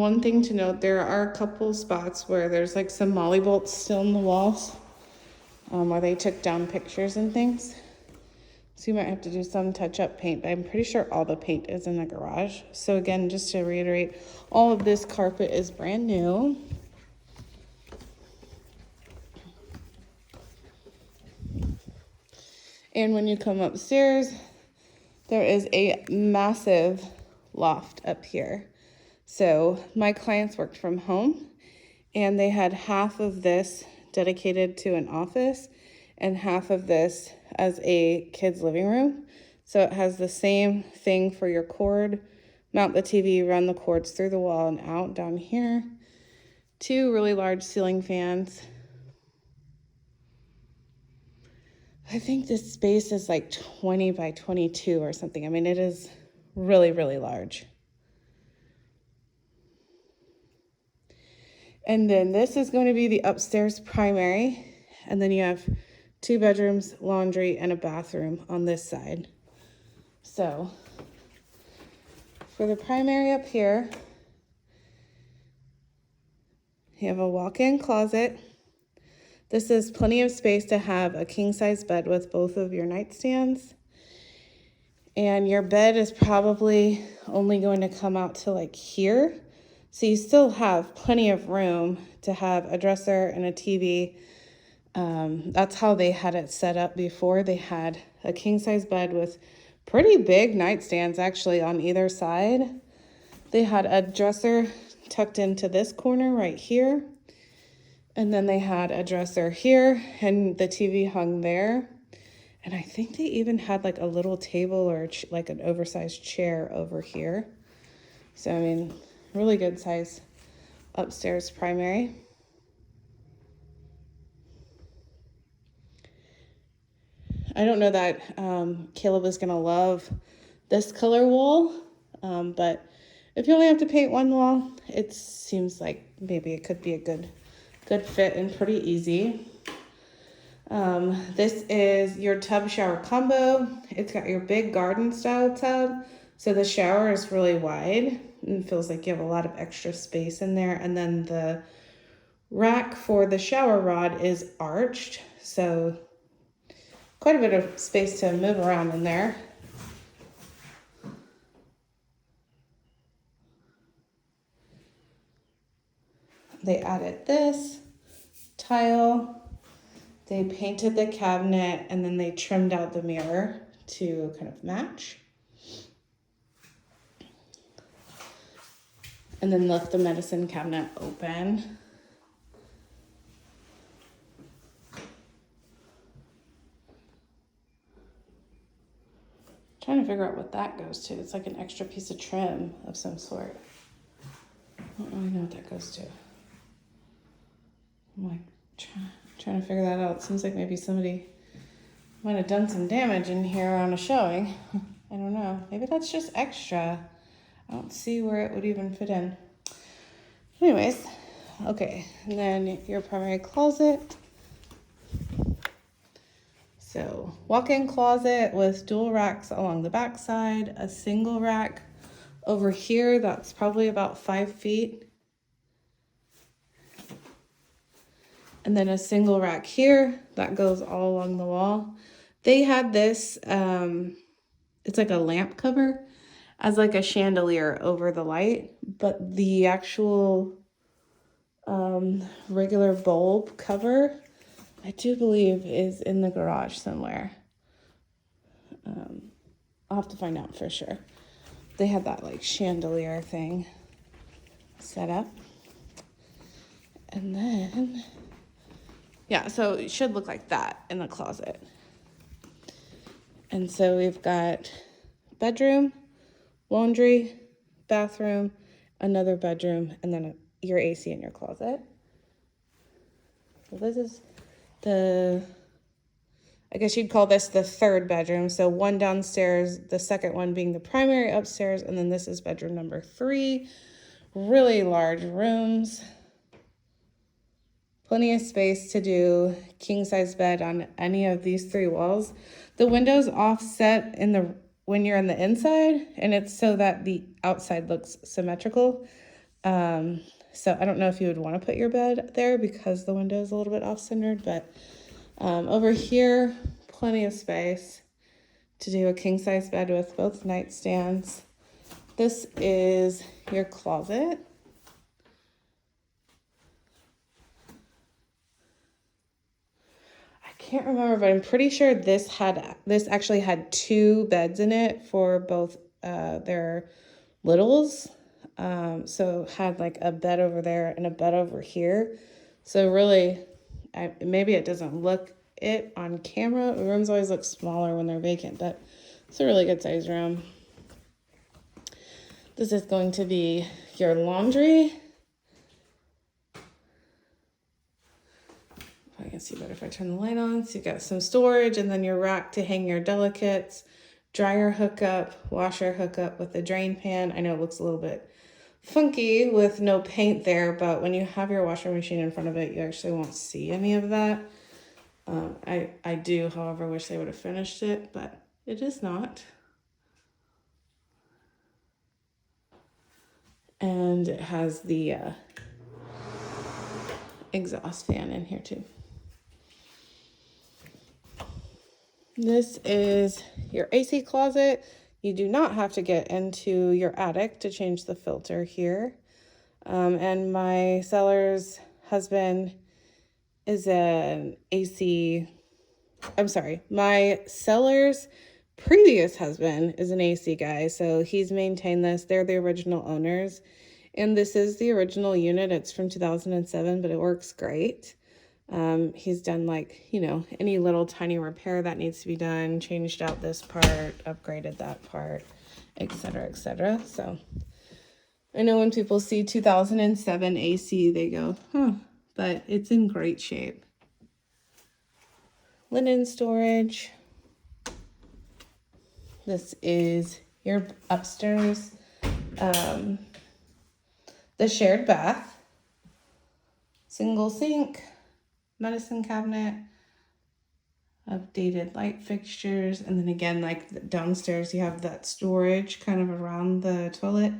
one thing to note, there are a couple spots where there's like some molly bolts still in the walls, where they took down pictures and things. So you might have to do some touch-up paint, but I'm pretty sure all the paint is in the garage. So again, just to reiterate, all of this carpet is brand new. And when you come upstairs, there is a massive loft up here. So my clients worked from home and they had half of this dedicated to an office and half of this as a kid's living room. So it has the same thing for your cord, mount the TV, run the cords through the wall and out down here. 2 really large ceiling fans. I think this space is like 20 by 22 or something. I mean, it is really, really large. And then this is going to be the upstairs primary. And then you have 2 bedrooms, laundry, and a bathroom on this side. So for the primary up here, you have a walk-in closet. This is plenty of space to have a king-size bed with both of your nightstands. And your bed is probably only going to come out to like here. So you still have plenty of room to have a dresser and a TV. That's how they had it set up before. They had a king-size bed with pretty big nightstands actually on either side. They had a dresser tucked into this corner right here. And then they had a dresser here and the TV hung there. And I think they even had like a little table or like an oversized chair over here. So, I mean, really good size upstairs primary. I don't know that Caleb is gonna love this color wall, but if you only have to paint one wall, it seems like maybe it could be a good fit and pretty easy. This is your tub shower combo. It's got your big garden style tub. So the shower is really wide and feels like you have a lot of extra space in there. And then the rack for the shower rod is arched. So quite a bit of space to move around in there. They added this tile. They painted the cabinet and then they trimmed out the mirror to kind of match. And then left the medicine cabinet open. Trying to figure out what that goes to. It's like an extra piece of trim of some sort. I don't really know what that goes to. I'm like trying to figure that out. It seems like maybe somebody might have done some damage in here on a showing. I don't know. Maybe that's just extra. I don't see where it would even fit in. Anyways, okay. And then your primary closet. So walk-in closet with dual racks along the back side, a single rack over here that's probably about 5 feet. And then a single rack here that goes all along the wall. They had this, it's like a lamp cover as like a chandelier over the light, but the actual regular bulb cover, I do believe is in the garage somewhere. I'll have to find out for sure. They had that like chandelier thing set up. And then, yeah, so it should look like that in the closet. And so we've got bedroom, laundry, bathroom, another bedroom, and then your AC in your closet. So this is I guess you'd call this the third bedroom. So one downstairs, the second one being the primary upstairs, and then this is bedroom number 3. Really large rooms. Plenty of space to do king-size bed on any of these 3 walls. The windows offset when you're on the inside, and it's so that the outside looks symmetrical. So I don't know if you would want to put your bed there because the window is a little bit off-centered, but over here, plenty of space to do a king-size bed with both nightstands. This is your closet. I can't remember, but I'm pretty sure this actually had 2 beds in it for both their littles. So had like a bed over there and a bed over here. So really, maybe it doesn't look it on camera. The rooms always look smaller when they're vacant, but it's a really good size room. This is going to be your laundry. I can see better if I turn the light on. So you've got some storage and then your rack to hang your delicates, dryer hookup, washer hookup with a drain pan. I know it looks a little bit funky with no paint there, but when you have your washing machine in front of it, you actually won't see any of that. I do, however, wish they would have finished it, but it is not. And it has the exhaust fan in here too. This is your AC closet. You do not have to get into your attic to change the filter here. And my seller's husband is an AC, I'm sorry, my seller's previous husband is an AC guy, so he's maintained this. They're the original owners, and this is the original unit. It's from 2007, but it works great. He's done like, you know, any little tiny repair that needs to be done, changed out this part, upgraded that part, etc., etc. So I know when people see 2007 AC, they go, huh, but it's in great shape. Linen storage. This is your upstairs, the shared bath, single sink, medicine cabinet, updated light fixtures, and then again, like downstairs, you have that storage kind of around the toilet.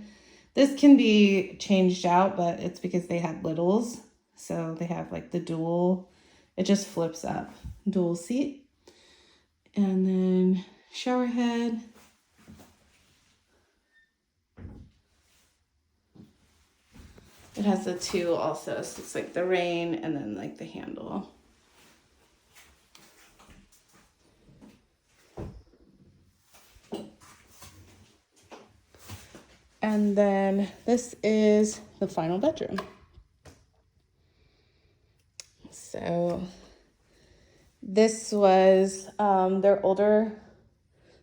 This can be changed out, but it's because they had littles, so they have like the dual, it just flips up, dual seat. And then shower head. It has the 2 also, so it's like the rain and then like the handle. And then this is the final bedroom. So this was their older,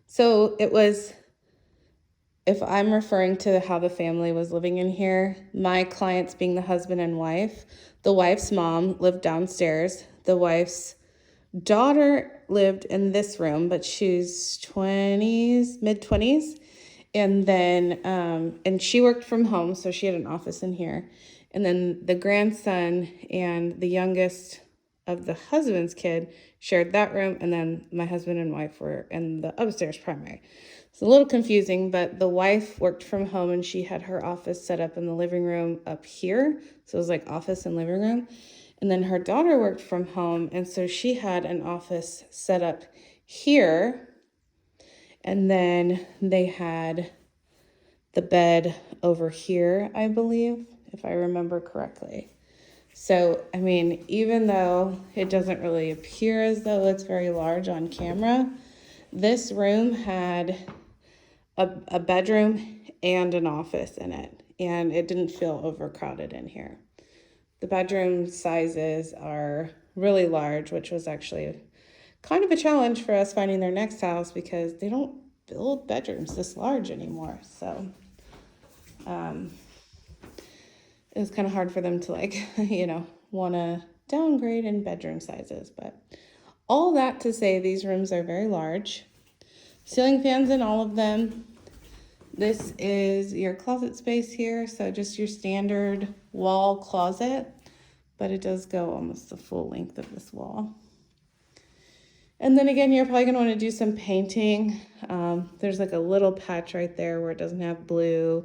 so it was, if I'm referring to how the family was living in here, my clients being the husband and wife, the wife's mom lived downstairs. The wife's daughter lived in this room, but she's 20s, mid-20s. And then, and she worked from home, so she had an office in here. And then the grandson and the youngest of the husband's kid shared that room, and then my husband and wife were in the upstairs primary. It's a little confusing, but the wife worked from home and she had her office set up in the living room up here. So it was like office and living room. And then her daughter worked from home, and so she had an office set up here. And then they had the bed over here, I believe, if I remember correctly. So, I mean, even though it doesn't really appear as though it's very large on camera, this room had a bedroom and an office in it, and it didn't feel overcrowded in here. The bedroom sizes are really large, which was actually kind of a challenge for us finding their next house because they don't build bedrooms this large anymore. So it was kind of hard for them to like, you know, want to downgrade in bedroom sizes. But all that to say, these rooms are very large. Ceiling fans in all of them. This is your closet space here. So just your standard wall closet, but it does go almost the full length of this wall. And then again, you're probably gonna want to do some painting. There's like a little patch right there where it doesn't have blue.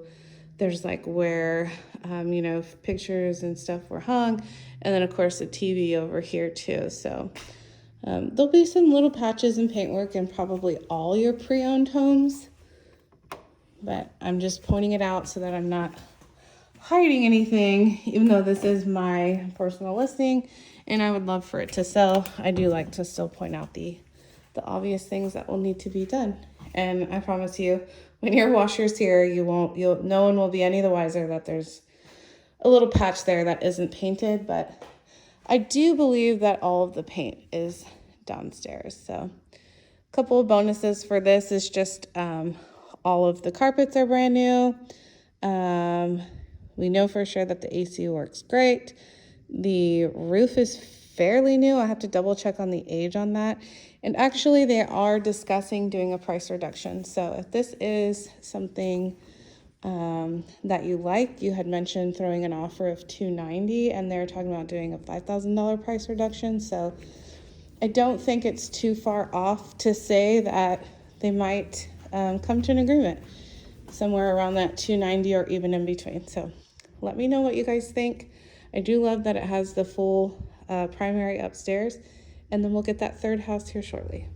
there's like where, you know, pictures and stuff were hung. And then of course the TV over here too. So there'll be some little patches and paintwork in probably all your pre-owned homes. But I'm just pointing it out so that I'm not hiding anything, even though this is my personal listing and I would love for it to sell. I do like to still point out the obvious things that will need to be done. And I promise you, when your washer's here, no one will be any the wiser that there's a little patch there that isn't painted, but I do believe that all of the paint is downstairs. So a couple of bonuses for this is just all of the carpets are brand new. We know for sure that the AC works great. The roof is fairly new. I have to double check on the age on that. And actually they are discussing doing a price reduction. So if this is something that you like, you had mentioned throwing an offer of $290 and they're talking about doing a $5,000 price reduction. So I don't think it's too far off to say that they might come to an agreement somewhere around that $290 or even in between. So let me know what you guys think. I do love that it has the full primary upstairs, and then we'll get that third house here shortly.